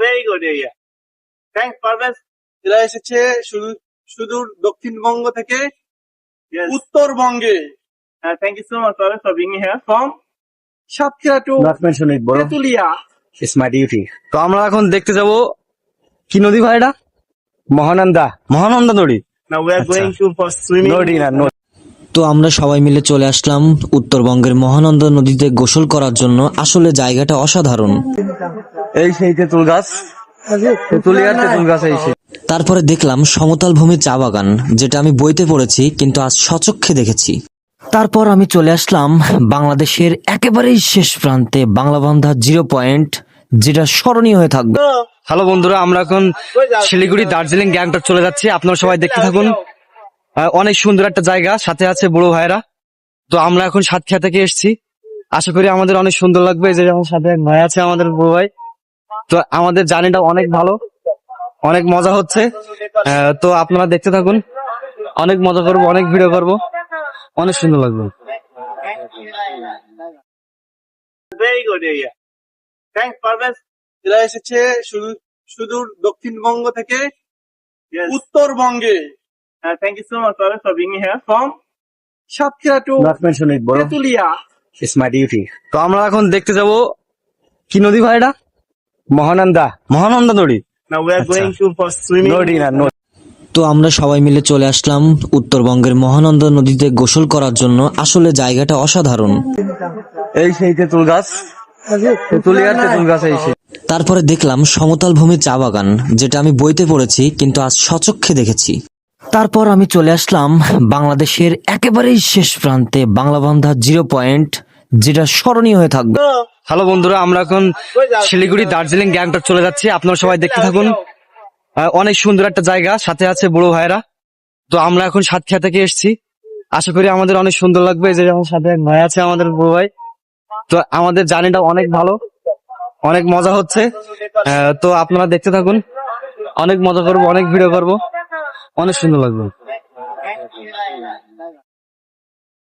very good area. Thanks, Parvez. এরা এসেছে সুদূর দক্ষিণবঙ্গ থেকে Yes. উত্তরবঙ্গে Thank you so much, Parvez, for being here. From Satkhira to Not mention it, bro. Tetulia. It's my duty. তো আমরা এখন দেখতে যাব কি নদী ভাই এটা? মহানন্দা নদী। now we are আচ্ছা। going to for swimming. নদী না নদী। তো আমরা সবাই মিলে চলে আসলাম উত্তরবঙ্গের মহানন্দা নদীতে গোসল করার জন্য। আসলে জায়গাটা অসাধারণ। এই সেই তেঁতুল গাছ, তেঁতুলিয়ার তেঁতুল গাছ এই সেই। তারপরে দেখলাম সমতল ভূমি চা বাগান, যেটা আমি বইতে পড়েছি কিন্তু আজ স্বচক্ষে দেখেছি। তারপর আমি চলে আসলাম বাংলাদেশের একেবারেই শেষ প্রান্তে বাংলাবান্ধা 0 পয়েন্ট, যেটা স্মরণীয় হয়ে থাকবে। হ্যালো বন্ধুরা, আমরা এখন শিলিগুড়ি, দার্জিলিং, গ্যাংটক চলে যাচ্ছি। আপনারা সবাই দেখতে থাকুন। অনেক সুন্দর একটা জায়গা, সাথে আছে বড় ভাইরা। তো আমরা এখন সাতক্ষীরা থেকে এসেছি, আশা করি আমাদের অনেক সুন্দর লাগবে। এই যে আমার সাথে এক ভাই আছে, আমাদের বড় ভাই। তো আমাদের জার্নিটা অনেক ভালো, অনেক মজা হচ্ছে। তো আপনারা দেখতে থাকুন, অনেক মজা করবো, অনেক ভিডিও করবো, অনেক সুন্দর লাগবে। Very good area. Thanks, Parvez. এরা এসেছে সুদূর দক্ষিণবঙ্গ থেকে Yes. উত্তরবঙ্গে Thank you so much, Parvez, for being here. From Satkhira to Not mention it, bro. Tetulia. It's my duty. তো আমরা এখন দেখতে যাব কি নদী ভাই এটা? মহানন্দা নদী। now we are আচ্ছা। going to for swimming. নদী না নদী। তো আমরা সবাই মিলে চলে আসলাম উত্তরবঙ্গের মহানন্দা নদীতে গোসল করার জন্য। আসলে জায়গাটা অসাধারণ। এই সেই তেঁতুল গাছ, তেঁতুলিয়ার তেঁতুল গাছ এই সেই। তারপরে দেখলাম সমতল ভূমি চা বাগান, যেটা আমি বইতে পড়েছি কিন্তু আজ স্বচক্ষে দেখেছি। তারপর আমি চলে আসলাম বাংলাদেশের একেবারেই শেষ প্রান্তে বাংলাবান্ধা 0 পয়েন্ট, যেটা স্মরণীয় হয়ে থাকবে। হ্যালো বন্ধুরা, আমরা এখন শিলিগুড়ি, দার্জিলিং, গ্যাংটক চলে যাচ্ছি। আপনারা সবাই দেখতে থাকুন। অনেক সুন্দর একটা জায়গা, সাথে আছে বড় ভাইরা। তো আমরা এখন সাতক্ষীরা থেকে এসেছি, আশা করি আমাদের অনেক সুন্দর লাগবে। এই যে আমার সাথে এক ভাই আছে, আমাদের বড় ভাই। তো আমাদের জার্নিটা অনেক ভালো, অনেক মজা হচ্ছে। তো আপনারা দেখতে থাকুন, অনেক মজা করবো, অনেক ভিডিও করবো, অনেক সুন্দর লাগবে।